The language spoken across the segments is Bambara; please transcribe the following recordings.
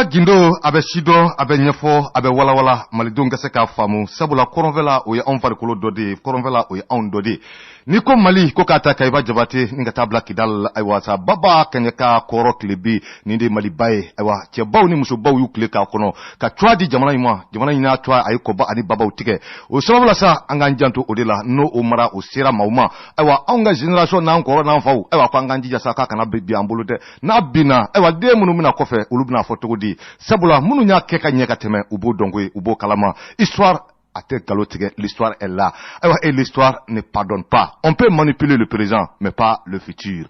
Abe gindo, abe shido, abe nyefo, abe wala malidon gase ka famu sabula koronvela o ye anw farikolo dode koronvela o ye anw dode ni ko Mali ko kata kaiba jabate ninga tabla kidal aywa sa baba kenyaka koro klebi ni de Mali baye aywa che baw ni muso baw yu kle ka kono ka twa di jamana ina twa ay ko ba ani baba utike o sabula sa anga njanto odela no o mara o sera mauma aywa anga generation na nkoro na mfawu aywa kwa anga njija sa ka kana bi ambulu de na bina aywa de munu mina kofe ulubna fotogodi sabula munu nya keka nyeka teme ubo dongwe ubo kalama histoire à tête galotique, l'histoire est là. Et l'histoire ne pardonne pas. On peut manipuler le présent, mais pas le futur.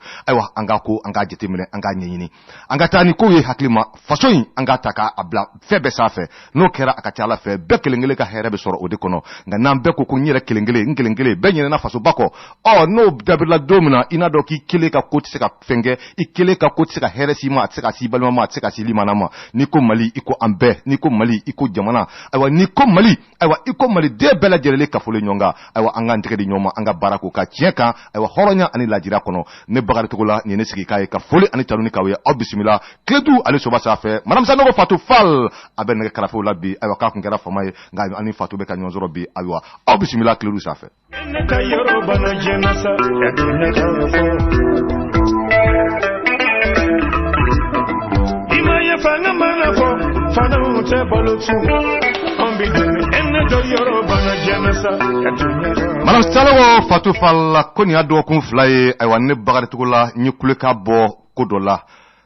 Angako, anga jetemene, anga nyini. Anga tani ko ye haklima, façon anga taka abla, febe sa fe. No kera akatiala fe, bekelengele ka herebe soro odekono. Nga nambe ko kunyere kelengele, benye na faso bako. Oh no, dabila domina, inado ki kile ka koti seka fenge, ikile ka koti seka heresima, seka sibalima, seka silimanama. Niko Mali, iko ambe, niko Mali, iko jamana. Niko Mali, iko Mali de bela jerele ka fole nyonga aywa anga ntike di nyoma anga barako ka tieka aywa horonya ani lajira kono ne bagari togola ni ne sigi kay ka fole ani taruni kawe bismillah kledu ale soba sa fe madame sanogo Fatou Fall aben ne kala fo labbi aywa ka ngara famaye nga ani Fatou be ka nyonzoro bi aywa bismillah kledu sa fe ne ka yoro bana jenasa ne ka fo ima ya fanga mana fo fana unte bolotu Madame Sanogo Fatou Fall koni ado kun fly aywa ne bagari tugula nyukule ka bo kodola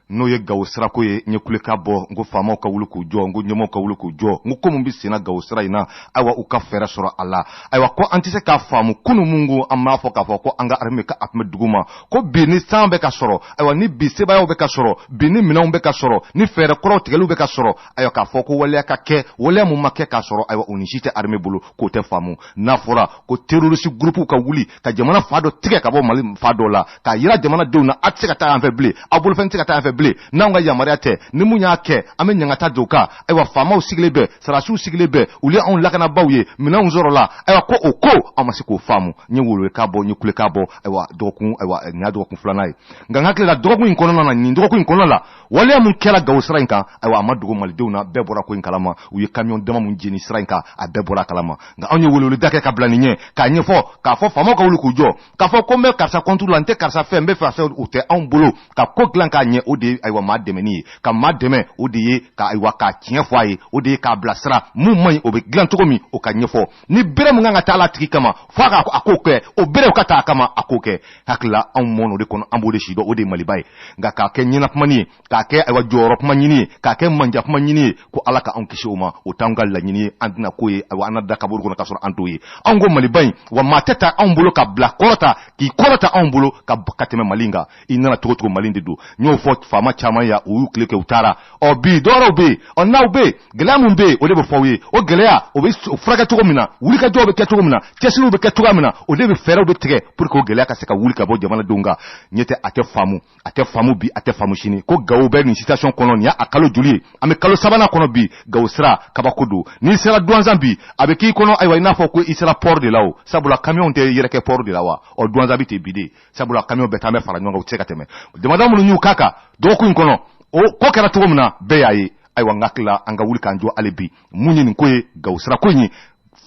no ye gawsira ko ye nyekule ka bo ngo fama ka wulu ku jo ngo nyomo ka wulu ku jo ngo ko mumbi sina gawsira ina aywa uka fera soro Allah aywa ko antise ka famu kunu mungu amma fo ka fo ko anga arme ka apme duguma ko bini sambe ka soro aywa ni bise bayo be ka soro bini mina be ka soro ni fera koro tigelu be ka soro aywa ka fo ko wale ka ke wale mu make ka soro aywa unishite arme bulu ko te famu nafura ko terrorist groupe ka wuli ka jamana fado tige ka bo Mali fado la ka yira jamana deuna atsika ta anfebli abul fentika ta ble nanga ya mariate ni munya ke ame nyangata doka aywa fama usiglebe sarasu siglebe uli on lakana bawye mina unzoro la aywa ko oko amasiko famu nyewulu kabo nyukule kabo aywa dokun aywa nya dokun flanai nganga klela dokun inkono na ni dokun inkono la wale mun kela gawsra inka aywa amadugo maldeuna bebora ko inkalama uye camion dema mun jeni sranka a bebora kalama nga onye wulu dake ka blanine ka nyefo ka fo fama ka wulu kujo ka fo kombe ka sa controlante ka sa fembe fa sa ute on bolo ka ko glanka nye ode aywa mademeni ka mademe ode ka aywa ka tiefo ay ode ka blasra mu man obe glan tokomi o ka nyefo ni bere mu nganga tala tiki kama faka akoke o bere ka ta kama akoke hakla on mono de kono ambode shido ode malibay nga ka kenyina pmani ka ke aywa joro pmanyini ka ke manja pmanyini ko alaka on kishoma o tangal la nyini andina koye aywa anada kabur kono kasoro antoyi ango malibay wa mateta on bolo ka black korota ki korota on bolo ka kateme malinga inana tokoto malinde do nyo fo fama chama ya uyu kleke utara obi doro be onaw be gelamun be o debe fowe o gelea o be fraga togomina wulika jobe ke togomina kesilu be ke togamina o debe fera be tege pour ko gelea ka seka wulika bo jamana dunga nyete ate famu bi ate famu shini ko gawo be ni situation kolonia akalo juli ame kalo sabana kono bi gawo sra kabakodo ni sera douanzambi abe ki kono aywa ina fo ko isra port de lawo sabula camion te yere ke port de lawa o douanzambi te bide sabula camion betame fara nyonga uteka teme de madame nu kaka doku inkono o ko kera tugomna be yayi aywa ngakla anga wulika njo alebi munyi nkoye gawsra konyi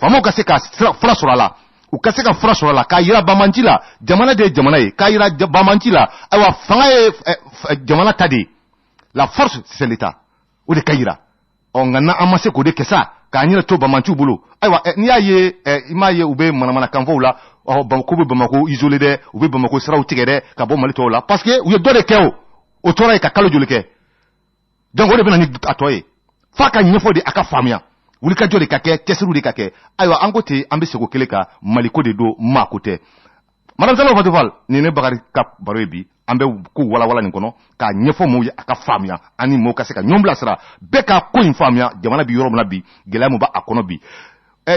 famo ka seka frasorala u ka seka frasorala ka yira bamanjila jamana de jamana yi ka yira bamanjila aywa fanga jamana tadi la force c'est l'état o de kayira o ngana amase ko de kesa ka nyira to bamanchu bulu aywa ni aye imaye ube manamana kanfo la o bamako isolé de ube bamako sra utigede ka bo malito la parce que u ye do de keo o tora ka kalo julike donc ode bena ni atoye faka nyefo de aka famia wulika jole kake kesiru de kake aywa angote ambese ko keleka maliko de do makote madame Sanogo Fatou Fall ni ne bagari kap barobi ambe ko wala ni kono ka nyefo mo ya aka famia ani mo kaseka nyombla sra beka ko infamia jamana bi yoro bi gelamu ba akono bi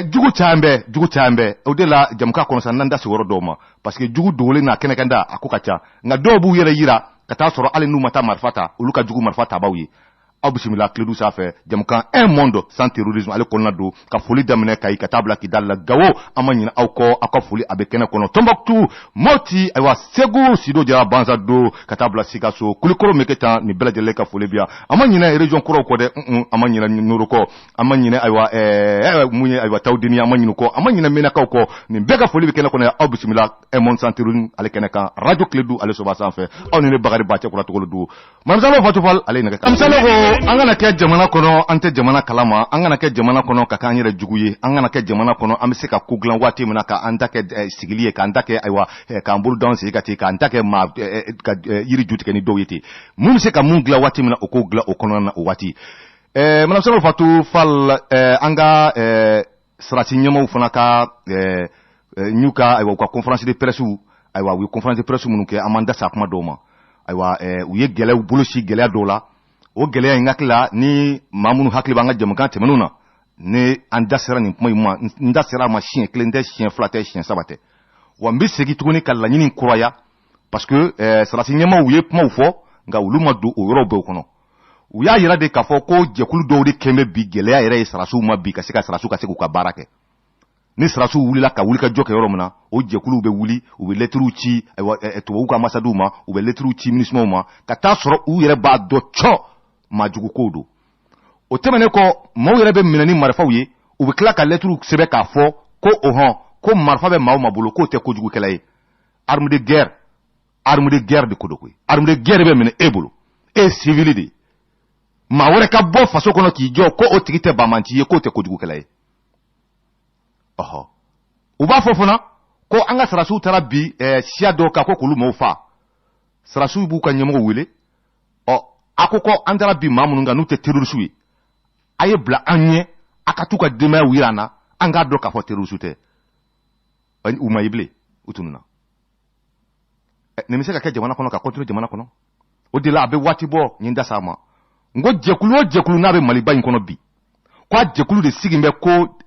jugu chambe odela jamka kono sananda si woro doma parce que jugu dole na kenekanda akukacha nga dobu yere yira kata soro ale nu mata marfata uluka jugu marfata bawye aw bisimila Clédou sanfɛ jamukan un monde sans terrorisme ale kɔnɔna don ka foli daminɛ Kayi ka taa bila Kidali la Gawo an ma ɲinɛ aw kɔ aw ka foli a bɛ kɛnɛ kɔnɔ Tombouctou Moti ayiwa Ségou Sido Jara Banza do ka taa bila Sikaso Kulikoro Meketa ni bɛɛ lajɛlen ka foli bi yan an ma ɲinɛ région kɔrɔw kɔ dɛ an ma ɲinɛ Noro kɔ an ma ɲinɛ ayiwa mun ye ayiwa Tawdeni an ma ɲinɛ kɔ an ma ɲinɛ Menakaw kɔ nin bɛɛ ka foli bɛ kɛnɛ kɔnɔ aw bisimila un monde sans terrorisme ale kɛnɛ kan radio Clédou ale soba sanfɛ aw ni ne Bakari Ba Cɛkura Togolo do Mamsalo Fatufal ale nɛgɛ Mamsalo an kana kɛ jamana kɔnɔ an tɛ jamana kalama an kana kɛ jamana kɔnɔ ka k'an yɛrɛ jugu ye an kana kɛ jamana kɔnɔ an bɛ se ka ko dilan waati min na ka an ta kɛ sigili ye k'an ta kɛ ayiwa k'an bolo d'an sigi ka ten k'an ta kɛ ka yiri ju tigɛ ni dɔw ye ten mun bɛ se ka mun dilan waati min na o k'o dilan o kɔnɔna na o waati Mamsalo Fatufal an ka sarasi ɲɛmaaw fana ka n'u ka ayiwa u ka conférence de presse ayiwa u ye conférence de presse minnu kɛ an m'an da sa kuma dɔw ma ayiwa u ye gɛlɛyaw bolosi gɛlɛya dɔw la o gɛlɛya in hakili la ni maa minnu hakili b'an ka jamukan tɛmɛnenw na ni an da sera nin kuma in ma n da sera a ma siɲɛ kelen tɛ siɲɛ fila tɛ siɲɛ saba tɛ wa n bɛ segin tuguni ka laɲini kuraya parce que sarasi ɲɛmaaw ye kumaw fɔ nka olu ma don o yɔrɔ bɛɛ kɔnɔ u y'a yira de k'a fɔ ko jɛkulu dɔw de kɛn bɛ bi gɛlɛya yɛrɛ ye sarasiw ma bi ka se ka sarasiw ka se k'u ka baara kɛ ni sarasiw wulila ka wuli ka jɔ kɛ yɔrɔ min na o jɛkuluw bɛ wuli u bɛ lɛtiriw ci tubabuw ka ambasadiw ma u bɛ lɛtiriw ci minismaw ma ka taa sɔrɔ u yɛrɛ b'a dɔ cɔ maajugukow don o tɛmɛnen kɔ maaw yɛrɛ bɛ minɛ ni marifaw ye u bɛ tila ka lɛtiriw sɛbɛn k'a fɔ ko ko marifa bɛ maaw ma bolo k'o tɛ kojugukɛla ye arme de guerre de ko don koyi arme de guerre bɛ minɛ e bolo e ye civil de ye maa wɛrɛ ka bɔ faso kɔnɔ k'i jɔ ko o tigi tɛ banbanci ye k'o tɛ kojugukɛla ye u b'a fɔ fana ko an ka sarasiw taara bi siya dɔw kan ko k'olu maaw faa sarasiw b'u ka ɲɛmɔgɔ wele a ko an taara bi maa minnu kan n'u tɛ terroriste ye a ye bila an ɲɛ a ka t'u ka denbayaw yira an na an k'a dɔn k'a fɔ terroriste tɛ u ma ye bilen u tununa nin bɛ se ka kɛ jamana kɔnɔ ka continuer jamana kɔnɔ o de la a bɛ waati bɔ nin da s'a ma n ko jɛkulu o jɛkulu n'a bɛ Maliba in kɔnɔ bi ko a jɛkulu de sigi bɛ ko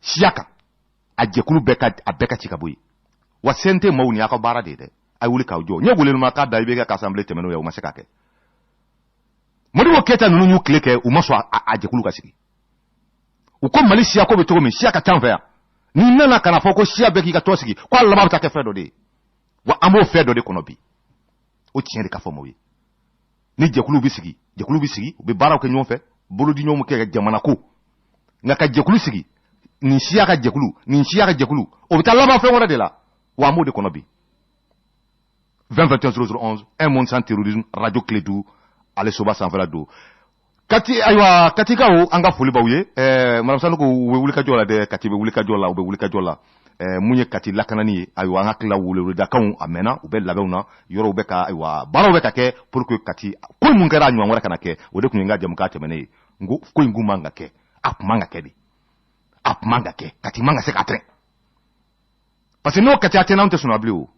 siya kan a jɛkulu bɛɛ ka ci ka bɔ yen wa CNT maaw ni y'a ka baara de ye dɛ a ye wuli k'aw jɔ n ye welelema k'a da i bɛ kɛ assemblée tɛmɛn'o ye o ma se k'a kɛ Modibo Keyita ninnu y'u tile kɛ u ma sɔn a jɛkulu ka sigi u ko Mali siya ko bɛ cogo min siya ka ca an fɛ yan n'i nana ka na fɔ ko siya bɛɛ k'i ka tɔn sigi ko a laban bɛ taa kɛ fɛn dɔ de ye wa an b'o fɛn dɔ de kɔnɔ bi o tiɲɛ de ka fɔ maaw ye ni jɛkulu bɛ sigi u bɛ baaraw kɛ ɲɔgɔn fɛ bolo di ɲɔgɔn kɛ jamana ko nka ka jɛkulu sigi nin siya ka jɛkulu o bɛ taa laban fɛn wɛrɛ de la wa an b'o de kɔnɔ bi 2021 un monde sans terrorisme radio Clédou ale soba sanfɛla don Katikaw an ka foli b'aw ye Madame Sanu ko u bɛ wuli ka jɔ la dɛ Kati bɛ wuli ka jɔ la u bɛ wuli ka jɔ la mun ye Kati lakanani ye ayiwa an hakili la weleweledakanw a mɛnna u bɛ labɛnw na yɔrɔw bɛ ka ayiwa baaraw bɛ ka kɛ pour que Kati ko mun kɛra a ɲɔgɔn wɛrɛ kana kɛ o de tun ye n ka jamukan tɛmɛnen ye n ko ko in kun man ka kɛ a kun man ka kɛ de a kun man ka kɛ Kati man ka se ka tɛn parce que n'o Kati a tɛnna anw tɛ sɔn a bilen o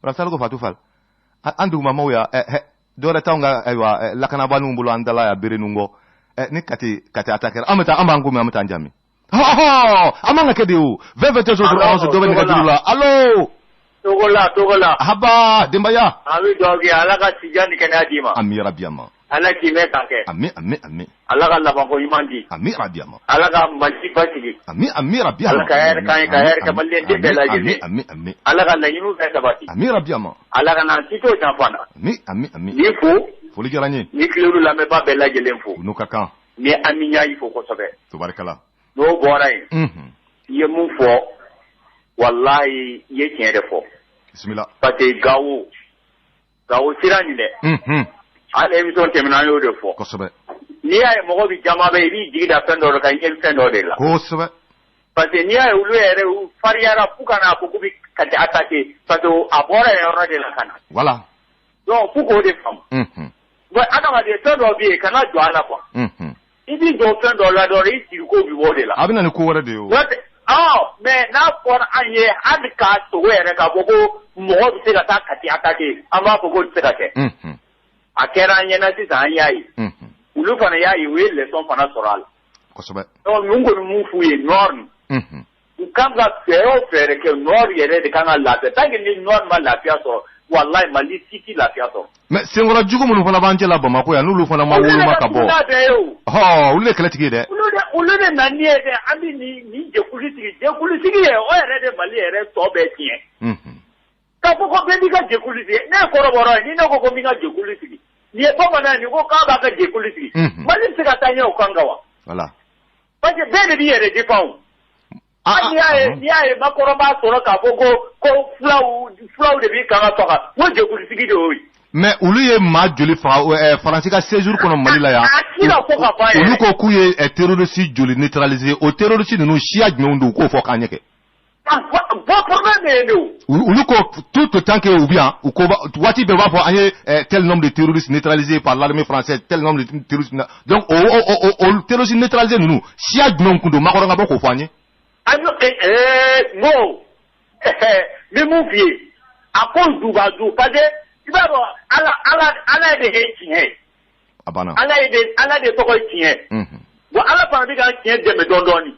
Madame ko Fatufal an dugumamaw ya dɔwɛrɛ t'anw ka ayiwa lakanabaliw bolo an dala ya bere ninnu kɔ ni Kati a ta kɛra an b'an ko min an bɛ taa an jaabi an man ka kɛ de o 2021 dɔ bɛ nɛgɛjuru la allo Togola haba denbaya an bɛ dugawu kɛ Ala ka sijan ni kɛnɛya d'i ma ami rabiyama Ala k'i mɛn k'a kɛ ami Ala ka labanko ɲuman di ami rabiyama Ala ka Mali basigi ami rabiyama Ala ka hɛrɛ k'an ye ka hɛrɛ kɛ maliyɛn bɛɛ lajɛlen ami Ala ka laɲiniw bɛɛ sabati ami rabiyama Ala ka n'an si to janfa na ami ni fo foli diyara n ye ni Clédou lamɛnbaa bɛɛ lajɛlen fo n'u ka kan ni Ami y'a fo kosɛbɛ tubarikala n'o bɔra yen i ye mun fɔ walahi i ye tiɲɛ de fɔ bisimila parce que Gawo sira nin dɛ hali émission tɛmɛna an y'o de fɔ kosɛbɛ n'i y'a ye mɔgɔ bi jama bɛ i b'i jigi da fɛn dɔ de kan i ɲɛ fɛn dɔ de la kosɛbɛ parce que n'i y'a ye olu yɛrɛ u fariyara fo ka n'a fɔ k'u bɛ Kati attaquer parce que a bɔra yen yɔrɔ de la ka na voilà donc fo k'o de faamu bon adamaden fɛn dɔ bɛ yen kana jɔ a la quoi i b'i jɔ fɛn dɔ la dɔrɔn i sigi ko bi bɔ de la a bɛ na ni ko wɛrɛ de ye o mais n'a fɔra an ye hali k'a sogo yɛrɛ k'a fɔ ko mɔgɔ bɛ se ka taa Kati attaquer an b'a fɔ k'o tɛ se ka kɛ a kɛra an ɲɛna sisan an y'a ye olu fana y'a ye u ye leçon fana sɔrɔ a la kosɛbɛ donc mun kɔni mun f'u ye Nord u kan ka fɛɛrɛ o fɛɛrɛ kɛ Nord yɛrɛ de kan ka lafiya tant que ni Nord ma lafiya sɔrɔ wallahi mali siki lafiya sɔrɔ. mais senkɔrɔ jugu minnu fana b'an cɛla Bamakɔ yan n'olu fana ma woloma ka bɔ olu de kɛlɛtigi ye dɛ. olu de nani ye dɛ an bɛ nin jɛkulu sigi ye o yɛrɛ de Mali yɛrɛ tɔ bɛɛ tiɲɛ. K'a fɔ ko bɛɛ b'i ka jɛkulu sigi ne ye kɔrɔbɔrɔ ye ni ne ko ko n b'i ka jɛkulu sigi nin ye bamanan nin ko k'a b'a ka jɛkulu sigi Mali bɛ se ka taa ɲɛ o kan kan wa. voilà. parce que bɛɛ de b'i yɛrɛ défend. n'i y'a ye makɔrɔba sɔrɔ k'a fɔ ko fulaw de b'i kan ka faga n ko jɛkulu sigi de y'o ye. mais olu ye maa joli faga Faransi ka séjour kɔnɔ Mali la yan olu ko k'u ye terroriste joli neutraliser o terroriste ninnu siya jumɛnw don k'o fɔ k'an ɲɛ kɛ. olu ko tout autant que ou bien u ko waati bɛɛ b'a fɔ an ye tel nombre de terroristes neutralisés par l'armée française tel nombre de terroristes donc o terroristes neutralisés ninnu siya jumɛnw kun don makɔrɔ ka bɔ k'o fɔ an ye. bon ni mun f'i ye a ko dubaju parce que i b'a dɔn ala de ye tiɲɛ ye. a banna. ala de tɔgɔ ye tiɲɛ. bon ala fana bɛ ka tiɲɛ dɛmɛ dɔɔni.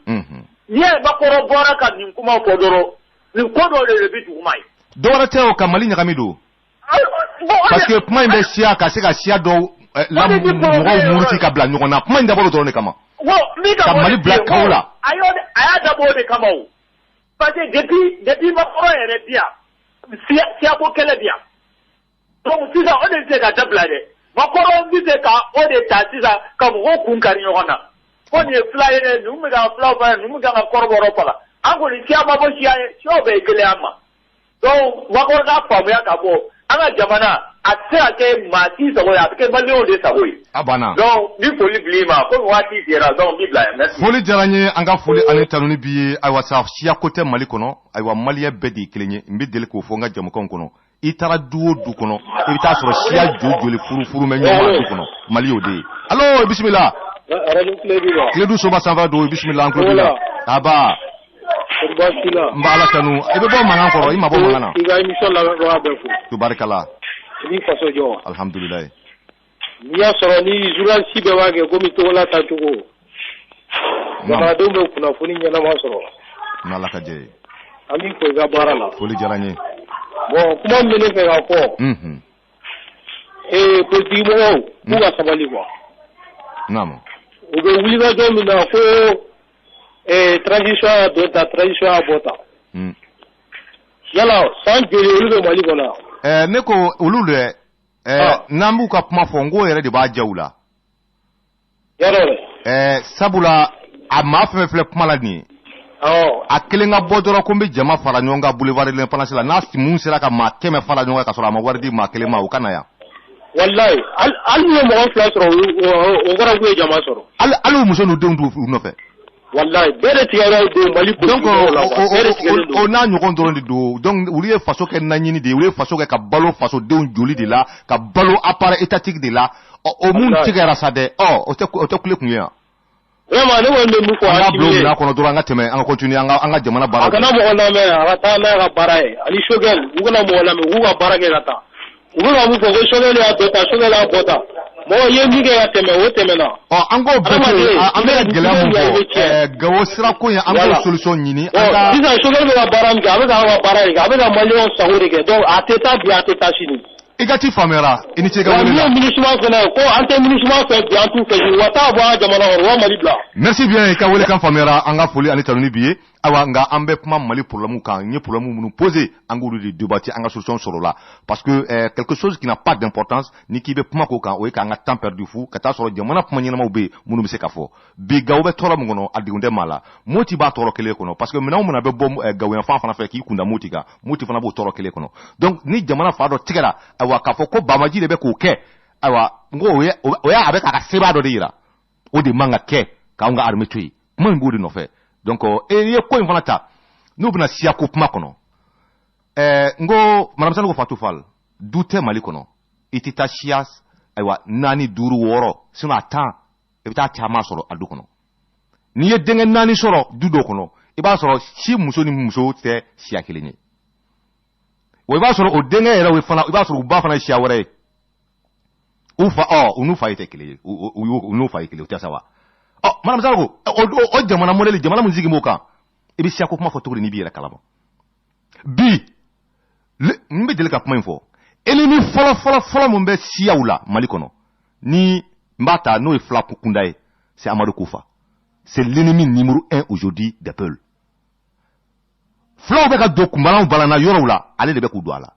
n'i ye makɔrɔ bɔra ka nin kuma fɔ dɔrɔn nin ko dɔ de bɛ duguma ye. dɔwɛrɛ tɛ o ka Mali ɲagami don. parce que kuma in bɛ siya ka se ka siya dɔw mɔgɔw muruti ka bila ɲɔgɔn na kuma in dabɔra dɔrɔn de kama. ka Mali bila kaw la. a y'a dabɔ o de kama o. parce que depuis makɔrɔ yɛrɛ bi yan siyako kɛlɛ bi yan. donc sisan o de bɛ se ka dabila dɛ makɔrɔ bɛ se ka o de ta sisan ka mɔgɔw kun kari ɲɔgɔn na. ko nin ye fila ye dɛ ninnu bɛ ka filaw faga ninnu bɛ ka kɔrɔbɔrɔ faga an kɔni siya ma bɔ siya ye siyaw bɛɛ ye kelen an ma donc makɔrɔ k'a faamuya ka bɔ an ka jamana a tɛ se ka kɛ maa si sago ye a bɛ kɛ maliyɛnw de sago ye. a banna. donc ni foli bil'i ma komi waati sera donc n b'i bila yan merci. foli diyara n ye an ka foli ani tanuni bi ye ayiwa sa siya ko tɛ Mali kɔnɔ ayiwa maliyɛn bɛɛ de ye kelen ye n bɛ deli k'o fɔ n ka jamukanw kɔnɔ i taara du o du kɔnɔ i bɛ taa sɔrɔ siya joli furu bɛ ɲɔgɔn du kɔnɔ Mali y'o de ye allo bisimila. Kiledu soba sanfɛ don bisimila an kulo la aba n b'a la kanu i bɛ bɔ mankan kɔrɔ i ma bɔ mankan na. i ka émission lamɛnbaga bɛɛ fo. tubarikala. i b'i faso jɔ. alhamdulilayi. n'i y'a sɔrɔ ni journaliste bɛɛ b'a kɛ komi Togola tacogo. jamanadenw bɛ kunnafoni ɲɛnama sɔrɔ. n'Ala ka jɛ ye. an b'i fo i ka baara la. foli diyara n ye. bon kuma min bɛ ne fɛ ka fɔ. politique mɔgɔw k'u ka sabali quoi. naamu. u bɛ wulikajɔ min na ko transition y'a dɔ ta transition y'a bɔ ta. yala san joli olu bɛ Mali kɔnɔ. ne ko olu dɛ n'an b'u ka kuma fɔ n ko yɛrɛ de b'a diya u la. yɔrɔ dɛ. sabula a maa fɛn fɛn filɛ kuma la nin ye. a kelen ka bɔ dɔrɔn ko n bɛ jama fara ɲɔgɔn kan boulevard de l'Indépendance la n'a mun sera ka maa 100 fara ɲɔgɔn kan ka sɔrɔ a ma wari di maa 1 ma o ka na yan. wallahi hali ni ye mɔgɔ 2 sɔrɔ o kɔrɔ k'u ye jama sɔrɔ. hali muso n'u denw t'u nɔfɛ. wallahi bɛɛ de tigɛra don Mali politique la donc o n'a ɲɔgɔn dɔrɔn de don donc olu ye faso kɛ naɲini de ye olu ye faso kɛ ka balo fasodenw joli de la ka balo appareil étatique de la o mun tigɛra sa dɛ o tɛ kule kun ye yan. vraiment ne kɔni bɛ mun fɔ an ka bulon minɛ a kɔnɔ dɔrɔn an ka tɛmɛ an ka continuer an ka jamana baara. a kana mɔgɔ lamɛn a ka taa n'a ka baara ye ani Choguel u kana mɔgɔ lamɛn u k'u ka baara kɛ ka taa. u bɛ ka mun fɔ ko Choguel y'a dɔ ta Choguel y'a bɔ ta mɔgɔ ye min kɛ ka tɛmɛ o tɛmɛna. an k'o bɛɛ to an bɛ gɛlɛya mun fɔ Gawo sirako ye an k'o solution ɲini. sisan Choguel bɛ ka baara min kɛ a bɛ ka an ka baara de kɛ a bɛ ka maliyɛnw sago de kɛ donc a tɛ taa bi a tɛ taa sini. i ka ci faamuyara i ni ce ka wele la. min ye MINUSMA fɛnɛ ko an tɛ MINUSMA fɛ bi an t'u fɛ sini wa t'a bɔ an ka jamana kɔnɔ wa Mali bila. merci bien i ka wele kan faamuyara an ka foli ani tanuni bi ye ayiwa nka an bɛ kuma Mali problème kan n ye problème minnu posé an k'olu de débattre an ka solution sɔrɔ o la parce que quelque chose qui n'a pas d'importance ni k'i bɛ kuma k'o kan o ye k'an ka temps perdu fu ka taa sɔrɔ jamana kuma ɲɛnamaw bɛ yen minnu bɛ se ka fɔ bi Gawo bɛ tɔɔrɔ min kɔnɔ a degun tɛ maa la Moti b'a tɔɔrɔ kelen kɔnɔ parce que minɛn minnu bɛ bɔ Gawoyanfan fana fɛ k'i kunda Moti kan Moti fana b'o tɔɔrɔ kelen kɔnɔ donc ni jamana fa dɔ tigɛra ayiwa k'a fɔ ko Bamaji de bɛ k'o kɛ ayiwa n ko o y'a a bɛ k'a ka sebaaya dɔ de yira o de man ka kɛ k'anw ka armée to yen kuma in b'o de nɔfɛ donc i ye ko in fana ta n'u bɛna siya ko kuma kɔnɔ n ko madame Sanogo Fatou Fall du tɛ Mali kɔnɔ i tɛ taa siya ayiwa 4 5 6 sinon a 10 i bɛ taa caman sɔrɔ a du kɔnɔ n'i ye denkɛ 4 sɔrɔ du dɔ kɔnɔ i b'a sɔrɔ si muso ni muso tɛ siya kelen ye wa i b'a sɔrɔ o denkɛ yɛrɛ fana i b'a sɔrɔ u ba fana ye siya wɛrɛ ye u fa u n'u fa ye tɛ kelen ye u n'u fa ye kelen o tɛ sa wa madame Sanogo o jamana modèle jamana mun sigi m'o kan i bɛ siya ko kuma fɔ cogo di n'i b'i yɛrɛ kalama bi n bɛ deli ka kuma in fɔ ennemi fɔlɔ mun bɛ siyaw la Mali kɔnɔ ni mbata n'o ye fila kunda ye c'est Amadou Koufa. C'est l'ennemi numéro 1 aujourd'hui des peuples. Flaw bɛ ka don kunbalanw balana yɔrɔw la ale de bɛ k'u don a la.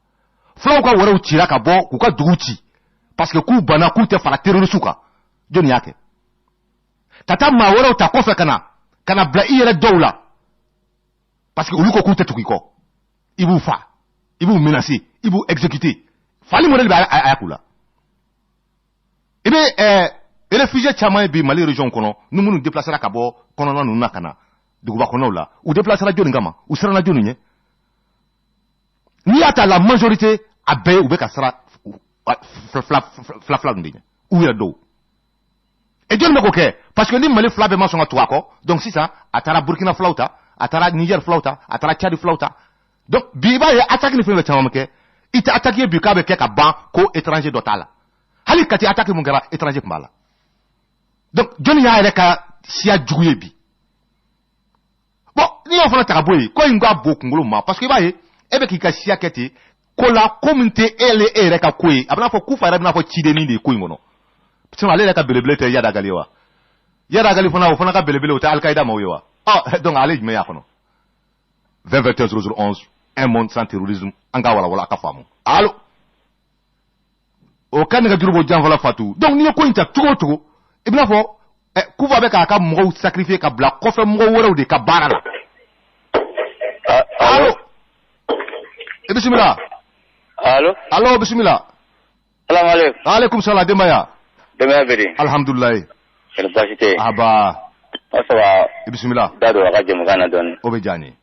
Flaw ka wɛrɛw cira ka bɔ k'u ka dugu ci parce que k'u banna k'u tɛ fara terroriste kan jɔnni y'a kɛ ka taa maa wɛrɛw ta kɔfɛ ka na bila i yɛrɛ dɔw la parce que olu ko k'u tɛ tugu i kɔ i b'u fa i b'u menacer i b'u exécuter fali modèle bɛ a y'a k'u la i bɛ réfugiés caman bi Mali région kɔnɔ ni minnu déplacera ka bɔ kɔnɔna ninnu na ka na duguba kɔnɔw la u déplacera jɔnni kama u siranna jɔnni ɲɛ n'i y'a ta la majorité a bɛɛ u bɛ ka sira fila ninnu de ɲɛ u yɛrɛ dɔw et jɔnni bɛ k'o kɛ parce que ni Mali fila bɛɛ ma sɔn ka tugu a kɔ donc sisan a taara Burkina filaw ta a taara Niger filaw ta a taara Tchad filaw ta donc bi i b'a ye attaque ni fɛn bɛ caman kɛ i tɛ attaque ye bi k'a bɛ kɛ ka ban ko étranger dɔ t'a la hali Kati attaque mun kɛra étranger tun b'a la donc jɔnni y'a yɛrɛ ka siya jugu ye bi bon n'i y'o fana ta ka bɔ yen ko in ka bon kunkolo ma parce que i b'a ye e bɛ k'i ka siya kɛ ten ko la ko min tɛ e yɛrɛ ka ko ye a bɛna fɔ Kufa yɛrɛ bɛna fɔ cidennin de ye ko in kɔnɔ sinon ale yɛrɛ ka belebele tɛ Yada Gali wa Yada Gali fana o fana ka belebele o tɛ Al-Qaïda maaw ye wa donc ale jumɛn y'a kɔnɔ 2021 un monde sans terrorisme an ka walawala a ka faamu allo o ka nɛgɛjuru bɔ janfɔla Fatu donc n'i ye ko in ta cogo o cogo i bɛna fɔ Kufa bɛ k'a ka mɔgɔw sacrifier ka bila kɔfɛ mɔgɔ wɛrɛw de ka baara la allo i bisimila allo bisimila salaamaaleykum aleykum salaam denbaya denbaya bɛ alhamdulilayi kɛlɛ baasi tɛ aba ça va i bisimila da don a ka jɛmukan na dɔɔni o bɛ diya n ye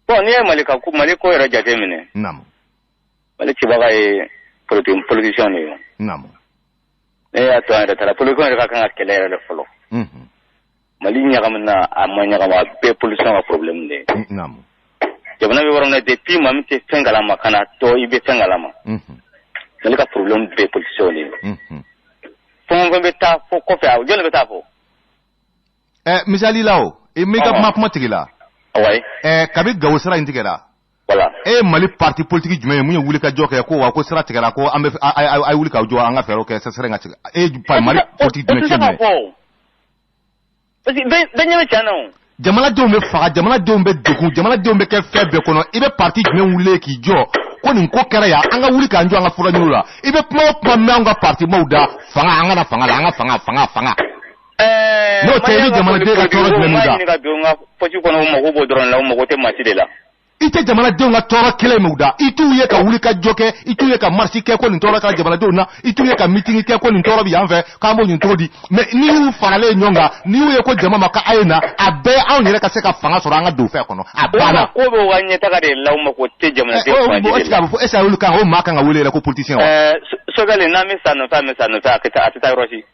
bon n'i ye Mali ko yɛrɛ jate minɛ naamu Mali cibaga ye politicien de ye naamu ne y'a to an yɛrɛ taara politicien yɛrɛ ka kan ka kɛlɛ yɛrɛ de fɔlɔ Mali ɲagamina a ma ɲagama a bɛɛ politicien ka problème de ye naamu jamana bɛ yɔrɔ min na depuis maa min tɛ fɛn kalama ka na tɔ i bɛ fɛn kalama Mali ka problème bɛɛ politicien de ye fɛn o fɛn bɛ taa fɔ kɔfɛ a jɔn de bɛ taa fɔ misali la o i m'i ka kuma tigi la kabi Gawo sira in tigɛra voilà Mali parti politique jumɛn ye mun ye wuli ka jɔ kɛ ko wa ko sira tigɛra ko an bɛ a wuli ka jɔ an ka fɛɛrɛw kɛ sira in ka tigɛ Mali politique jumɛn cɛ minɛ parce que bɛɛ ɲɛ bɛ tiɲɛ na o jamanadenw bɛ faga jamanadenw bɛ degun jamanadenw bɛ kɛ fɛn bɛɛ kɔnɔ i bɛ parti jumɛn wuli k'i jɔ ko nin ko kɛra yan an ka wuli k'an jɔ an ka fura ɲiniw la i bɛ kuma o kuma mɛn an ka parti maaw da fanga an ka na fanga la an ka fanga n'o tɛ i bɛ jamanaden ka tɔɔrɔ jumɛn min da ɲini ka don n ka poche kɔnɔ o mago b'o dɔrɔn la o mago tɛ maasi de la i tɛ jamanadenw ka tɔɔrɔ kelen min da i t'u ye ka wuli ka jɔ kɛ i t'u ye ka marche kɛ ko nin tɔɔrɔ kɛra jamanadenw na i t'u ye ka meeting kɛ ko nin tɔɔrɔ bɛ yan fɛ k'an b'o ɲini cogo di mais n'i y'u faralen ɲɔgɔn kan n'i y'u ye ko jama ma k'a ye na a bɛɛ anw yɛrɛ ka se ka fanga sɔrɔ an ka don fɛn kɔnɔ a banna ko bɛ wa ɲɛtaga de la o mago tɛ jamanadenw est-ce que a bɛ fɔ est-ce que olu kan o maa kan ka wele yɛrɛ ko politicien wa Sogɛli n'an bɛ sa nɔfɛ a tɛ taa yɔrɔ si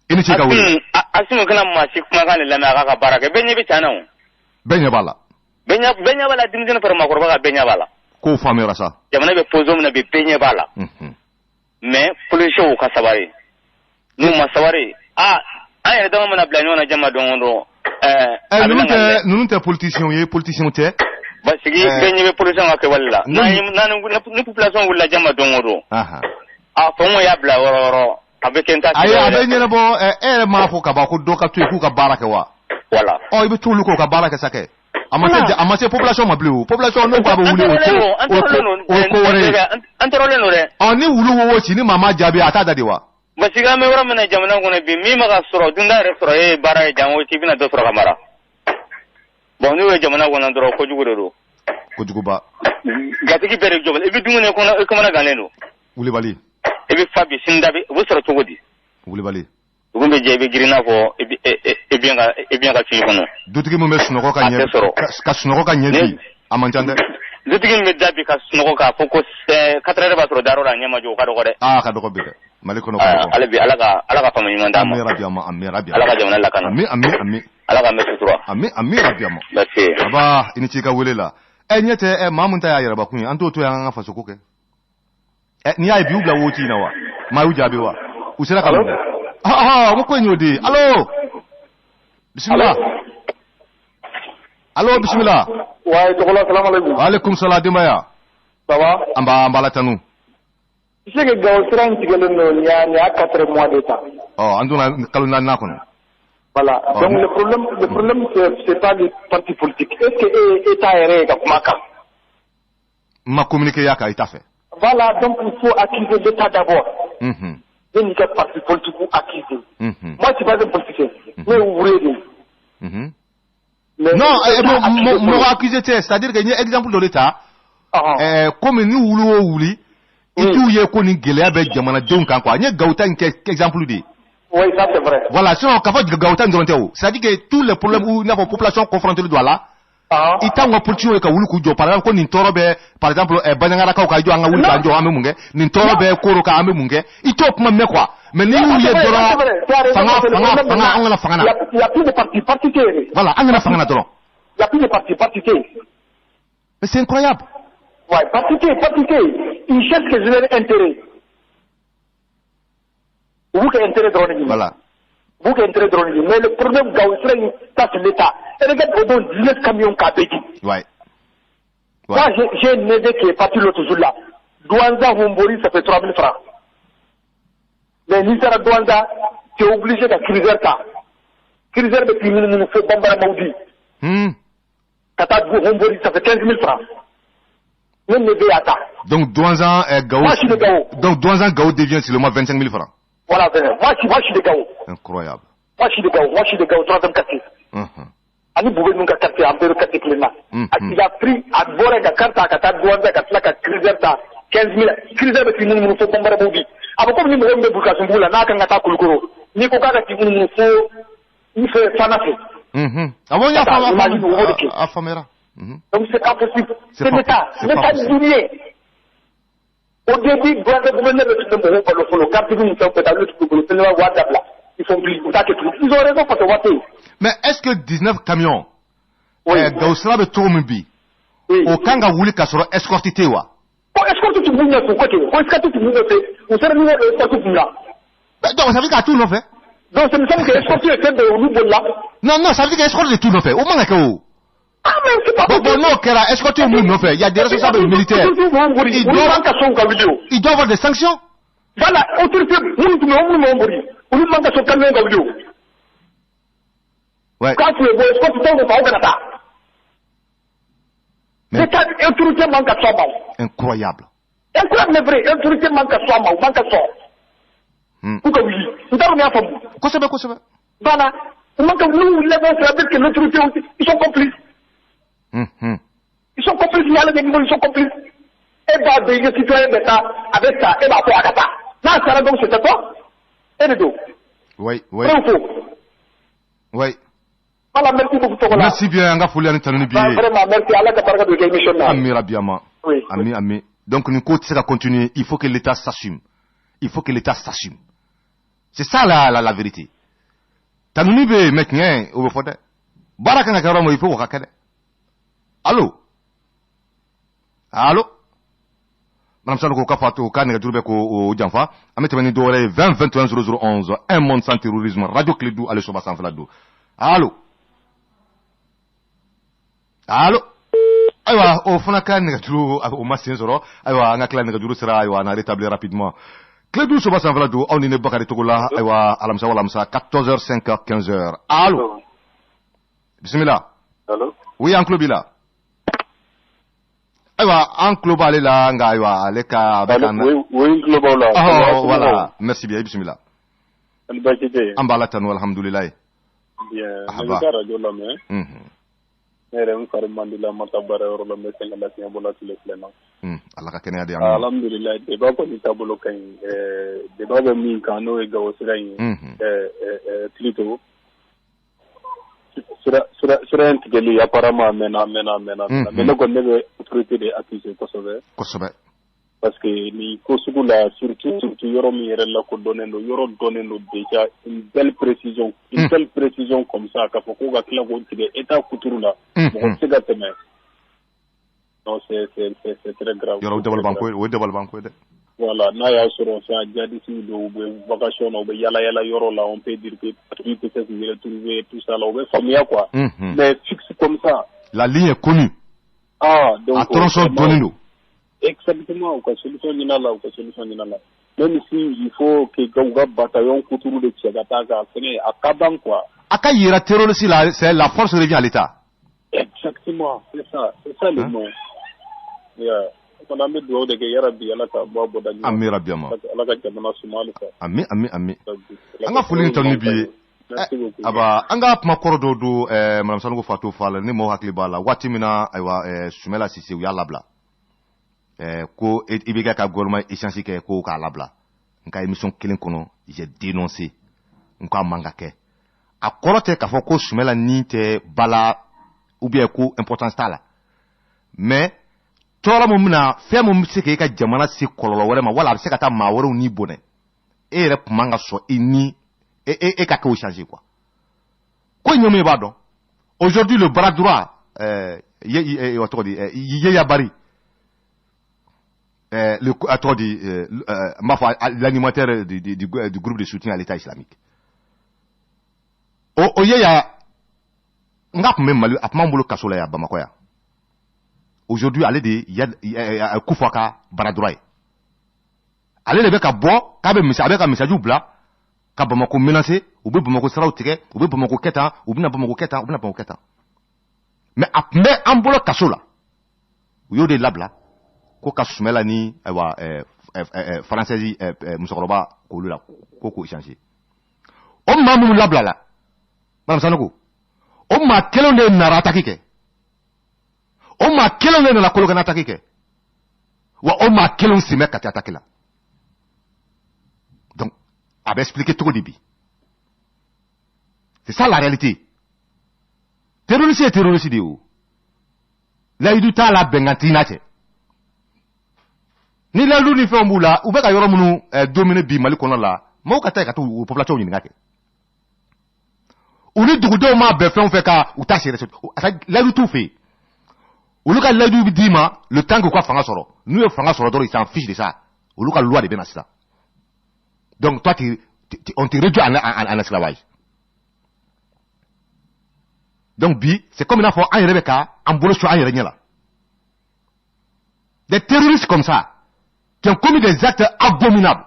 i ni ce ka wele Asimu kana maa si kumakan de lamɛn a k'a ka baara kɛ bɛɛ ɲɛ bɛ tiɲɛ na o bɛɛ ɲɛ b'a la bɛɛ ɲɛ b'a la denmisɛnnin fara maakɔrɔba ka bɛɛ ɲɛ b'a la k'o faamuyara sa jamana bɛ position min na bi bɛɛ ɲɛ b'a la mais policiers ka sabari n'u ma sabari an yɛrɛ dama mana bila ɲɔgɔn na jama don o don ninnu tɛ politiciens ye politiciens tɛ parce que bɛɛ ɲɛ bɛ policiers ka kɛwale la ni population wulila jama don o don fɛn o y'a bila yɔrɔ a bɛ kɛ n ta ayi a bɛ ɲɛnabɔ e yɛrɛ m'a fɔ ka ban ko dɔ ka to yen k'u ka baara kɛ wa voilà i bɛ t'olu k'u ka baara kɛ sa kɛ a ma se population ma bilen o population n'o k'a bɛ wuli o ko wɛrɛ ye an tɔɔrɔlen don dɛ ni wulu wo ci ni maa ma jaabi a t'a da de wa parce que an bɛ yɔrɔ min na jamana kɔnɔ bi min ma ka sɔrɔ dunda yɛrɛ sɔrɔ e ye baara ye jan o ci bɛna dɔ sɔrɔ ka mara bon n'o ye jamana kɔnɔ dɔrɔn kojugu de don kojuguba gatigi bɛɛ de jɔ i bɛ dumuni kɔnɔ i kamana gannen don wulibali i bɛ fa bi sini da o bɛ sɔrɔ cogo di wulibali dugu bɛ jɛ i bɛ girin n'a fɔ i bɛ ka fiɲɛ kɔnɔ dutigi min bɛ sunɔgɔ ka ɲɛ ka sunɔgɔ ka ɲɛ bi a man ca dɛ dutigi min bɛ da bi ka sunɔgɔ k'a fɔ ko 4 heures b'a sɔrɔ dayɔrɔ la a ɲɛ ma jɔ o ka dɔgɔ dɛ ka dɔgɔ bi dɛ Mali kɔnɔ ka dɔgɔ ale bi ala ka faamu ɲuman d'a ma ami ala ka jamana lakana ami ala ka mɛn sutura ami rabi ama merci aba i ni ce ka wele la ɲɛ tɛ maa min ta y'a yɛrɛbakun ye an t'o to yan an ka fasoko kɛ n'i y'a ye bi u bila wo ci in na wa maa y'u jaabi wa u sera ka mun kɛ ko in y'o de ye allo bisimila allo bisimila wa salamu alaikum alaikum salam denbaya Ça va? Amba la tanu. Tu sais que Gautran, il y a 4 mois d'état. Oh, anduna kaluna nakon. Voilà. Oh, donc le problème c'est pas les partis politiques. Est-ce que l'État est réel comme ça? Ma communiqué yaka ita fait. Voilà, donc il faut accuser l'État d'abord. Et il y a parti politique pour accuser. Moi, je suis pas un politicien. Mais vous voulez dire. Non, mon accusé, c'est-à-dire qu'il y a un exemple de l'État. Comme nous voulons, et tout y est connu, qu'il y a avec Jamana Duncan, quoi. Il y a Gauta, exemple de. Oui, ça c'est vrai. Voilà, sinon, quand on Gauta, c'est-à-dire que tous les problèmes où la population confrontée le doigt là, il t'a un politique avec Wulukujo, par exemple, quand Nintorobe, par exemple, Banangara Kaukajo, Anga Wulukajo, Amemunge, Nintorobe, Koroka, Amemunge, il top même quoi. Mais nous, il y a il y a plus de partis particuliers. Voilà, il y a plus de partis particuliers. Mais c'est incroyable. Ouais, particuliers. Ils cherchent que je leur intérêt. Vous qui intérêt de voilà. Vous qui intérêt de mais le problème Gaoussra, ça c'est l'État. Et regarde, on donne 19 camions Kabedi. Ouais. Moi, j'ai un neveu qui est parti l'autre jour là. Douanza Humbori, ça fait 3 000 francs. Mais Nisara Douanza, tu es obligé de criser ça. Criser depuis nous fait Bambara Maudi. Kata Humbori, ça fait 15 000 francs. Même neveu à ça. Donc Douanza Gao. Moi, je suis de Gao. Donc Douanza Gao devient sur le mois 25 000 francs. Voilà, moi, je suis de Gao. Incroyable. Moi, je suis de Gao, 3e quartier. Ani boube nunca carte ambero carte clena. Il a pris à bord de carte à Kata Douanza, Katlaka, Criser, 15 000. Criser depuis nous fait Bambara Maudi. Avant comme nous avons des boucassons, là, n'a qu'un attaque Kulkuro. Ni Kokaka qui nous faut, il fait Fanafe. Ah bon, il y a Famera. Donc c'est pas possible. C'est l'État. L'État du dunia. Au début, le gouverneur de le carte nous fait peut-être le Wadabla. Ils sont plus, ils ont raison parce que Waté. Mais est-ce que 19 camions, Gausra de Tourmubi, au Kanga Wuli Kassoro, escorté Tewa? Escorté tout le monde, escorté tout le monde, vous savez, nous, escorté tout le monde. Donc, ça veut dire qu'à tout le fait? Donc, ça me semble que escorté est fait de nous, là. Non, ça veut dire qu'escorté tout le fait. Au moins, ah, mais c'est pas bon, non, Kera, escorté tout le monde, fait. Il y a des responsables militaires. Ils doivent avoir des sanctions. Voilà, autorité, nous manque son camion d'audio. Ouais. Quand tu es beau, est-ce que tu t'en vas au Canada? L'État, autorité manque à soi. Incroyable. Incroyable, mais vrai, autorité manque à soi, manque à soi. Pourquoi oui? Nous avons bien fait. Quoi ça va? Voilà. Nous, les gens, c'est que l'autorité, ils sont complices. Ils sont complices, il y a des niveaux, ils sont complices. Et bah, des citoyens d'État, avec ça, et bah, pour Akata. Là, ça va donc, c'est toi? Et les deux. Oui. Voilà, merci beaucoup. Merci bien, Ngafoulian Tanuni bien. Vraiment, merci à la camarade de l'émission. Amira Biama. Oui. Ami. Donc, nous continuons à continuer. Il faut que l'État s'assume. C'est ça la vérité. Tanuni be meknyen, au fode. Baraka na karamo il faut wakakade. Allô? Madame Sanoko Kafato, Kane Djoubeko au Djanfa, Ametemeni Dore 20 21 0011, un monde sans terrorisme, Radio Clédou, allez Soba sans Flado. Allô? Aywa, au Fonaka Negadjou, au Massien Zoro, aywa, Nakla Negadjou sera, aywa, na rétablir rapidement. Clédou Soba sans Flado, on est Bakari Togola, aywa, Alamsa Walamsa, 14h, 5h, 15h. Allô? Bismillah. Allô? Oui, en Klobila. Aywa, en global là, aywa, les cas avec un. Oui, global là. Oh, voilà. Merci bien, bismillah. Ambala tanu, alhamdulillah. Bien. Naka radio la mais. Nere mkari mandila matabara orola mesenga la tiya bola tule plena. Allah ka kene adi alhamdulillah. Deba ko ni tabolo kan. Deba be min kano e gawo sirai. Plutôt. Sera intégré apparemment mena mais le connaît autorité de accuser Kosovo parce que ni Kosovo là surtout yoro mi la ko donendo déjà une belle précision comme ça ka foko ga kila ko tige état kuturu là ko tiga teme non c'est très grave yoro double banko de voilà na ya soro ça jadi si do vacation ou yala yoro là on peut dire que tu peux se retrouver tout ça là on va famille quoi mais fixe comme ça la ligne est connue donc attention donnez-nous Exactement, quoi, solution là, même si il faut que Gauga bataillon Koutourou de Tchagataga, à Kaban, quoi. Akayira terroriste là, c'est la force revient à l'État. Exactement, c'est ça le nom. On a mis dehors de Gayara Biala Kaba Bodani. Ami Rabiama. Ami. Anga fulin tonibi. Aba anga makoro do Madame Sanogo Fatou Fall ni mo hakli bala wati mina aywa Sumela Sisi ya labla. Ko ibiga ka gorma échange ke ko ka labla. Nka émission kelen kono, j'ai dénoncé. Nka mangake. A korote ka fo ko Sumela ni te bala ou bien ko importance ta la. Mais tora mo mina fe mo mse ke ka jamana si kololo wala ma wala se ka ta ma woro ni bonne. E rep manga so ni et ka ko changer quoi. Ko nyome ba don. Aujourd'hui le bras droit Yabari l'animateur du groupe de soutien à l'État islamique. Aujourd'hui, allez de Koufaka Baradroy. Allez le bec à bois, avec un message blanc, Kabamako menacé, ou bien Bamako Sarautike, ou bien Bamako Keta, ou bien Bamako Keta, ou bien Bamako Keta. Mais après un boulot Kassola, ou yo de labla, ko Kasumela ni, français, Moussoroba, Kolula, Koko échangé. On m'a mou labla là. Madame Sanogo. On m'a kelonde naratakike. On m'a kelonde na kologana takike. Wa on m'a kelon sime kati atakela. Donc, avait expliqué tout au début. C'est ça la réalité. Terroriste et terroriste de où? Là, il doit la bengantina. Ni la lou ni fait un boula, ou bien qu'il y aura mon dominer bi mali qu'on a là. Moi, quand t'as tout population ni ngake. Ou ni doudou ma be fait on fait ka ou ta chérie. Là, il tout fait. Ou le cas là, il dit ma le temps que quoi fanga soro. Nous le fanga soro il s'en fiche de ça. Ou le cas loi de benassa. Donc toi, on te réduit en esclavage. Donc bi, c'est comme une fois un Rebecca, en boulot sur un là. Des terroristes comme ça, qui ont commis des actes abominables.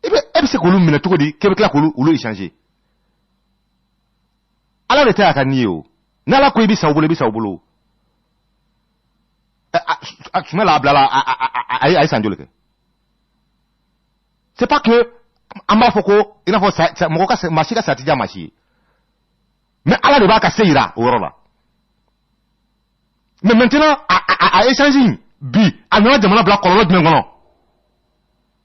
Et bien, c'est que l'on m'a tout dit, Québec là, ou l'on échangé. Alors, l'état à Kanio, Nala Kouibi Saoubolo. Tu mets la blala à Sanjoleke. C'est pas que, Amafoko, il a fait Moka, Machika Satija Machi. Mais Allah ne va pas ira au Rola. Mais maintenant, à échanger, bi, à nous demander black color de Mengono.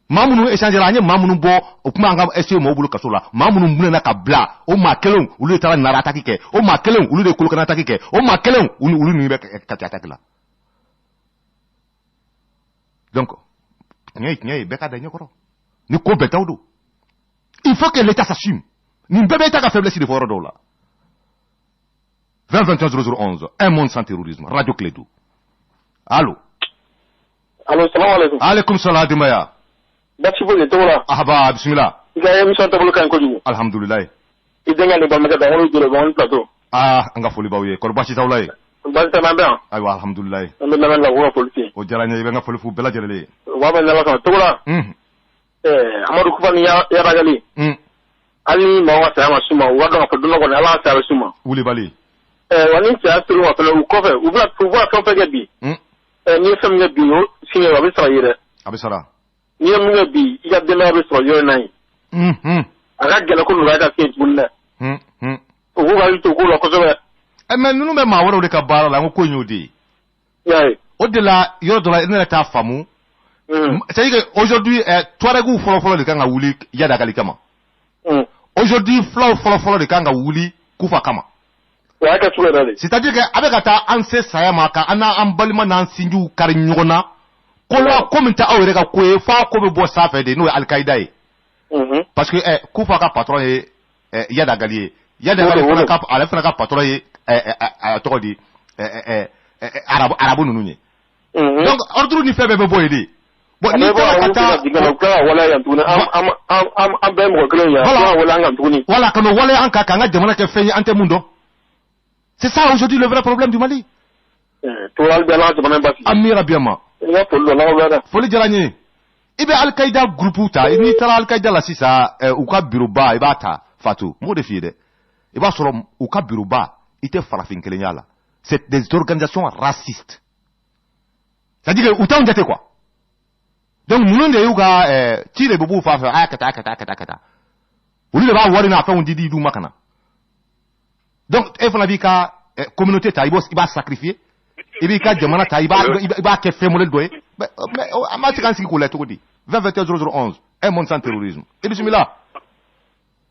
Mamounou échanger la mamounou bo, au Pumanga essayé mon boulot Kasola, mamounou moulena kabla, au makelon, ou le talent n'attaquer, au makelon, ou le colocana attaquer, au makelon, ou le numéro attaque là. Donc, beka d'anyokoro. Nous compétons. Il faut que l'État s'assume. Nous bébé ta faiblesse de Forodo là. 20-21-00-11, un monde sans terrorisme, Radio Clédou. Allô? Allô, salam alaikum. Alaikum salam, Dimaya. Merci pour le tour là. Ahaba, bismillah. Il y a une émission de Bolokan Kodou. Alhamdulillah. Il y a une émission de Bolokan Plateau. Ah, anga foli baouye. Korbachi taoulaye. Basi ta bien. Aywa, alhamdulillah. On me l'amène la voix politique. O jaranya ibenga foli fu bela jelele. Wa ben la kan tour là. Amadou Koufani ya ragali. Ali ma wa sa ma suma wa do ko duno ko ala sa suma. Wuli bali. Wani ti asuru wa fele u kofe u bla pouvoir kan pege bi ni fam ne bi yo sinye wa bi sa yire abisara ni mu ne bi ya de la bi so yo nai aga gele ko lu ga ke bunna o ga yi to ko lo ko so mais nous me ma woro de ka bara la ko nyodi yai au delà yo de la ne ta famu c'est que aujourd'hui Touaregu folo de kanga wuli ya da kama aujourd'hui folo de kanga wuli kufa kama. C'est-à-dire qu'avec un sayama, un balima nan sinju karignona, kola komita awreka kwe fa ko be bo safa de no Al-Qaïda. Parce que Koufaka patron est Yada Gali. Yada Gali cap à la fin cap patron est todi arabu nunye. Donc ordre ni fait be boyedi. Bon ni kata wala yantuna am bem ko klen ya wala ngantuni. Wala kano wala anka kanga jamana ke feyi ante mundo. C'est ça aujourd'hui le vrai problème du Mali. Amira Biama. Foli Jalani. Ibe Al-Qaïda groupe ta, ni tara Al-Qaïda la sisa u ka bureau ba ibata Fatou. Mo de fiede. Iba soro u ka bureau ba ite farafin kelenya la. C'est des organisations racistes. C'est-à-dire que autant de quoi. Donc nous ne yuga tire bobu fa akata. Uli ba wari na fa on didi du makana. Donc il faut la vie ka communauté ta iba sacrifier. Ibi ka jamana ta iba ke fe modèle doye. Mais amati kan siki ko le to di. 2021 un monde sans terrorisme. Et bismillah.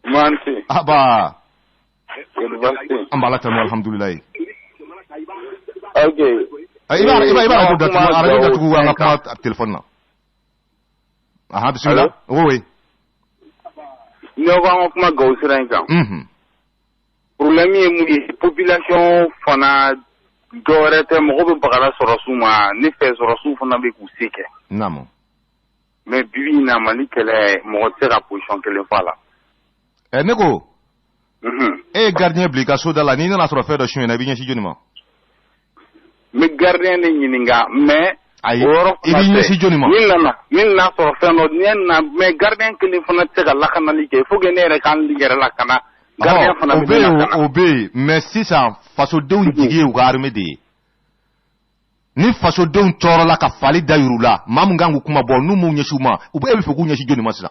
Manti. Aba. Ambala tanu alhamdulillah. Okay. Iba ko datu nga pa téléphone na. Aha bismillah. Oui. Nous avons kuma gausira nka. Problème est mu population fana dorete mo ko bagala sorasuma ni fe sorasu fana be ku sike. Namo. Mais bibi na mali kele mo tera position kele fala. Nego. Gardien obligatoire de la nina na soro fe do chine na binya si jonima. Mais gardien ni nyinga mais ibi si jonima. Min na soro fe no nyen mais gardien kele fana tega la kana like faut genere kan ligere la kana. Gardien fana obé mais si ça façon de digi ou armé de ni façon de toro la ka fali dayurula mamungangu kuma bo nu mu nyeshuma ube ebe foku nyeshi jonima sila.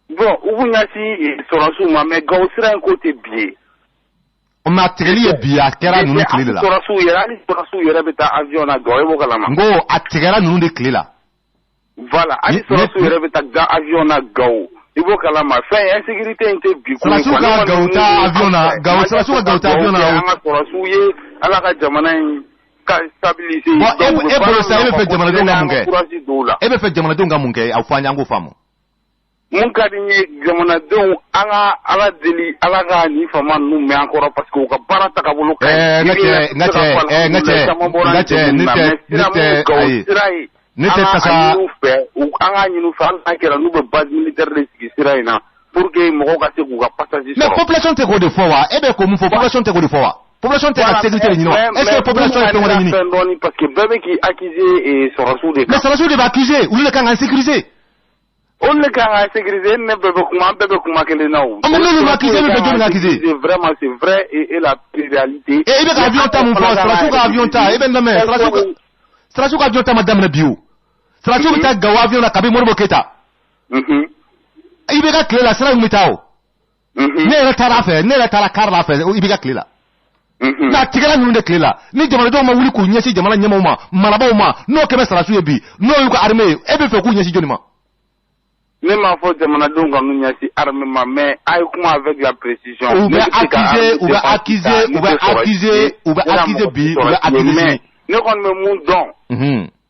Bon, ubu nyasi sorasuma mais gausira côté biais. On m'a tiré bien kera nu clé là. Sorasu yera beta avion na gawe bo kala ma. Ngo atigera nu de clé là. Voilà, ali sorasu yera beta ga avion na gawo. Ibo kala ma fait insécurité inte bi ko. Sorasu ga gauta avion na gawo sorasu ga gauta avion na. Sorasu ye ala ka jamana ka stabiliser. Bon, e ça ebe fait jamana donga munge. Ebe fait jamana donga munge afanya ngo famo. Mun ka dinye jamana don ala deli ala ga ni fama nu me encore parce que ka barata ka bolo ka nete kasa anga nyinu fa ala kera nu be base militaire de sirai na pour que mo ka se ku ka passager. Mais population te ko de fowa ebe ko mu fo population te ko de fowa population te ka sécurité ni no est-ce que population te ko ni parce que bébé qui accusé et Sorasu de mais Sorasu de va accuser ou le kan insécurisé. On ne peut sécuriser, ne peut pas que non. C'est vraiment, c'est vrai et la réalité. Et il y a avion ta mon frère, Sorasu ka avion ta, et ben la mer, Sorasu ka avion ta madame na bio. Sorasu ta gawa avion na kabi morbo keta. Il y a clé la sera mitao. Ne la tara fe, ne la tara karla fe, il y a clé là. Na tigala nu de clé là. Ni jamana do ma wuli ku nyesi jamana nyama ma, malaba ma, no keme Sorasu ebi, no yuko armée, ebe fe ku nyesi jonima. Ne m'a faut demander donc nous n'y a si armement mais avec la précision. Ou accuser bi, ou accuser. Ne qu'on me monte donc.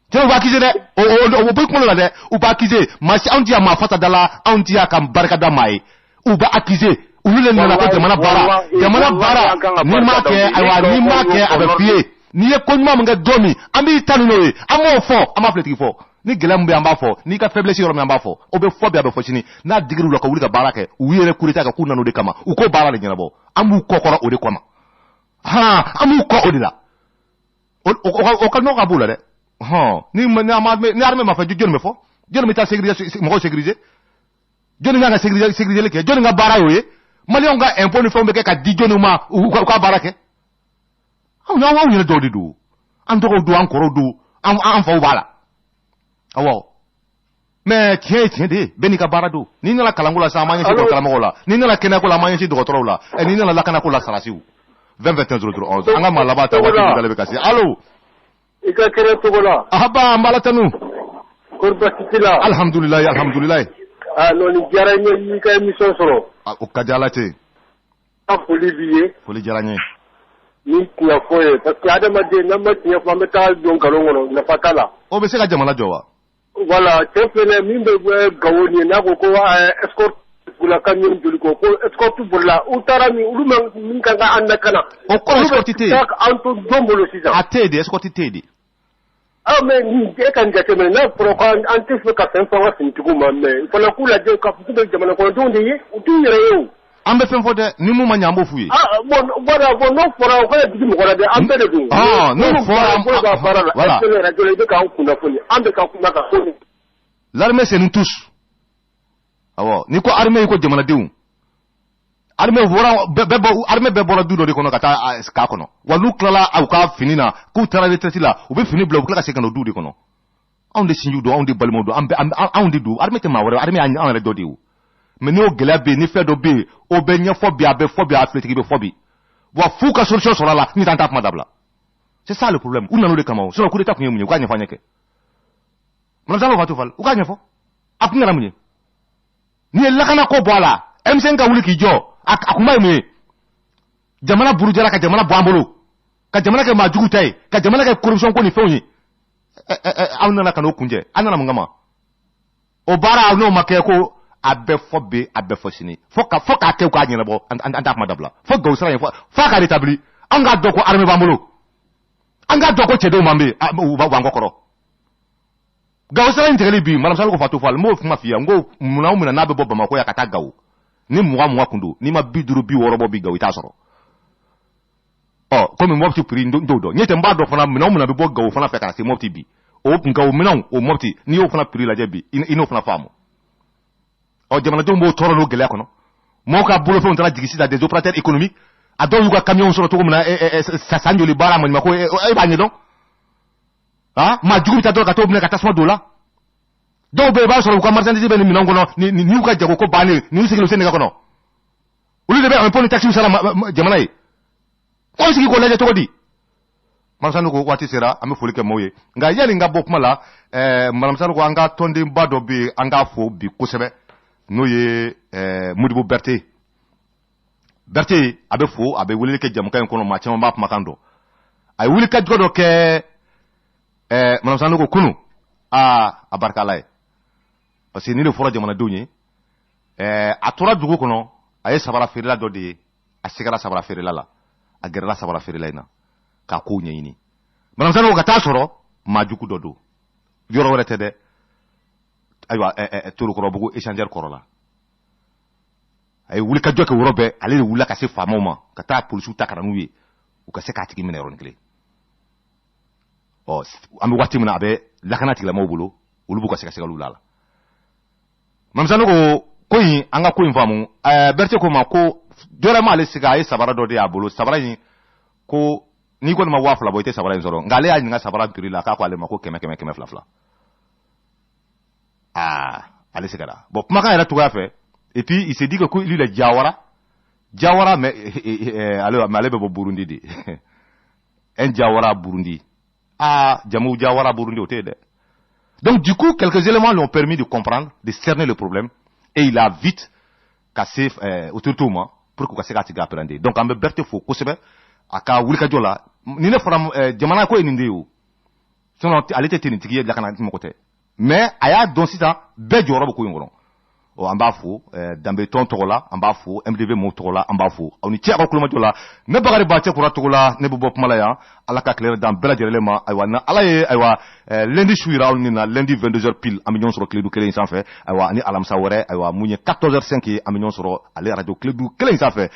Tu vas accuser on peut qu'on l'a ou pas accuser. Mais si on dit à ma fata dala, on dit à kam barkada mai. Ou pas accuser. Ou le na ko demana bara. Ni ma ke avec pied. Ni e konma mga domi, ambi tanu no e, amo fo, ama fleti fo. Ni gelam be amba fo, ni ka faiblesse yoro me amba fo. Obe fo be fo chini. Na digiru lo ka wuli ka barake, uyere kurita ka kunna no de kama. Uko bara le nyana bo. Amu kokora ode kwama. Ha, amu ko ode la. O ka no ka bula de. Ha, ni arme ma fa jone me fo. Jone me ta sécuriser, mo sécuriser. Jone nga sécuriser le ke, jone nga bara yo ye. Mali on ga impôt ni fo be ka di jone ma u ka barake. Aw na wa nyina do di do. An to do an koro do. An fa bala. Awo. Mais tiens de benika barado. Ni na la kalangula sa manya ci do kalamola. Ni na la kena ko la manya ci do torola. E ni na la kana ko la sarasiu. 2021 anga malaba ta wadi dale be kasi. Allo. Ika kere to gola. Ahaba malatanu. Korba kitila. Alhamdulillah. No ni jaranye ni ka émission soro. O kajalate. Foli jaranye. Ni kuya foye parce que adama de nama tiya fama ta don kalongo na fatala. O be se ka jamana jowa. Voilà, tefele mimbe gawoni na ko escort kula kanyon juliko ko escort bulla utara mi uluma minka ga andakana. O ko escortité. Tak anto dombolo sisa. Atede escortité. Ah mais ni de kan jate me na pro kan antif ka fen fa wasin tugu mamme. Fala kula je ka fuku de jamana ko don de ye utu yere yo. ambe fen fode ni mu ma nyambo fuyi bon no fora ko ya digi mo ko de ambe de du no fora voilà de ka ku na foni ambe ka ku na ka foni l'armée c'est nous tous awo ni ko armée ko jamana dewu armée vora armée be bora du do de kono kata ka kono walu klala au ka finina ku tara retraite la u be fini bla ku ka se kano du de kono on de sinju do on de balmo do ambe on de du armée te ma wora armée an re do de wu mais ni o gela be ni fe do be o be nya phobia be phobia athletic be phobie wa fu ka solution sera la ni tanta madabla c'est ça le problème ou nanu de kama so ku de tak nyemu ka nya fa nyeke man zalo fatu fal u ka nya fo ap ngara munye ni la kana ko bola M5 ka wuli ki jo akuma mu jamana burujala ka jamana bambolo ka jamana ke majugu tay ka jamana ke corruption ko ni fewni awna na kana kunje anana ngama o bara no make ko abe fobe abe fosini foka ke ko anyela bo anda madabla fo go sara fo ka rétabli anga doko armée bambolo anga doko chedo mambe wango koro gaw sara integeli bi malam sala ko fatu fal mo mafia ngo muna na be bo bamako ya kata gaw ni muwa kundu ni ma biduru bi worobo bi gaw ita soro comme mopti pri ndodo nyete mbado fana muna be bo gaw fana fe kana se mopti bi o ngaw muna o mopti ni o fana pri la jebi ino fana famo jamana do mo toro no gele kono mo ka bulo fe on tala jigisi da des opérateurs économiques ado yuga camion soro to muna sa sanjoli bara mo mako e ba ni don ma jugu ta do ka to muna ka tasma dola do be ba soro ko marchandise be ni minango no ni ka jago ko bani ni sigi lo senega kono uli de be on poni taxi sala jamana yi ko sigi ko leje to di mansanu ko wati sera ame folike moye nga yeli nga bokuma la mansanu ko anga tonde mbado bi anga fo bi kusebe no ye Modibo Berté abe fo abe wuli ke jamuka en kono ma chama map makando ay wuli ka jodo ke mansanu ko kunu abarkalay parce que ni le fora jamana donye atura dugu kono aye sabara ferila do de asigara sabara ferila la agerala sabara ferila ina ka ko nyini manam sanu ko ta soro majuku dodo yoro wala tede aywa turu ko bugu échanger korola ay wuli ka joke worobe ale wula ka se famoma ka ta polisu takara nuye u ka se ka tigi mena ron kle ambi wati mena abe lakana tigla mawbulo ulubu ka se ka se lulala mam sanu ko yin anga ko infamu Berté ko ma ko dora ma le siga ay sabara do de abolo sabara yin ko ni ko ma wafla boyte sabara yin zoro ngale ya nga sabara piri la ka ko ale ma ko keme flafla allez c'est là bon comment il a tout à fait et puis il s'est dit que lui le Jawara mais alors malebe bo Burundi di un Jawara Burundi jamu Jawara Burundi au tede donc du coup quelques éléments lui ont permis de comprendre de cerner le problème et il a vite cassé autour de moi pour que ça tiga aprendre donc ambe Berté fo ko sebe aka wulika jola ni ne fram jamana ko eninde yo sinon elle était tini tigi la kana mo côté mais aya don sita be joro ko yongoro amba fo dambe ton togola amba fo MDV mo togola amba fo oni ti ko kuluma jola ne bagari ba te ko togola ne bo bop malaya ala ka clair dans bela jelema aywa na ala ye aywa lundi chouira on na lundi 22h pile amignon sur clé du clé sans fait aywa ni alam sawore aywa munye 14h05 amignon sur ale radio clé du clé sans fait